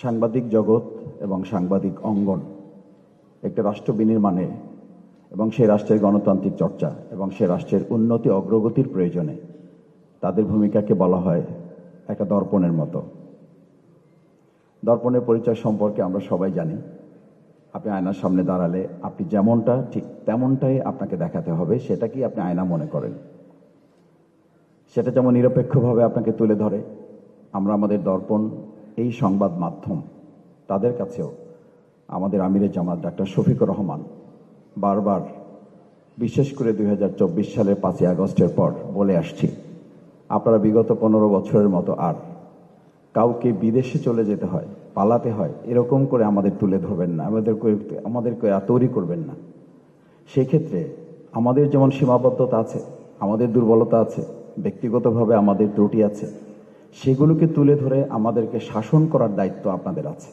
সাংবাদিক জগৎ এবং সাংবাদিক অঙ্গন একটা রাষ্ট্র বিনির্মাণে এবং সেই রাষ্ট্রের গণতান্ত্রিক চর্চা এবং সেই রাষ্ট্রের উন্নতি অগ্রগতির প্রয়োজনে তাদের ভূমিকাকে বলা হয় একটা দর্পণের মতো। দর্পণের পরিচয় সম্পর্কে আমরা সবাই জানি। আপনি আয়নার সামনে দাঁড়ালে আপনি যেমনটা ঠিক তেমনটাই আপনাকে দেখাতে হবে, সেটা কি আপনি আয়না মনে করেন। সেটা যেমন নিরপেক্ষভাবে আপনাকে তুলে ধরে, আমরা আমাদের দর্পণ এই সংবাদ মাধ্যম তাদের কাছেও আমাদের আমিরে জামাত ডাক্তার শফিকুর রহমান বারবার, বিশেষ করে 2024 সালের 5ই আগস্টের পর বলে আসছি, আপনারা বিগত 15 বছরের মতো আর কাউকে বিদেশে চলে যেতে হয়, পালাতে হয়, এরকম করে আমাদের তুলে ধরবেন না, আমাদেরকে তৈরি করবেন না। সেই ক্ষেত্রে আমাদের যেমন সীমাবদ্ধতা আছে, আমাদের দুর্বলতা আছে, ব্যক্তিগতভাবে আমাদের ত্রুটি আছে, সেগুলোকে তুলে ধরে আমাদেরকে শাসন করার দায়িত্ব আপনাদের আছে।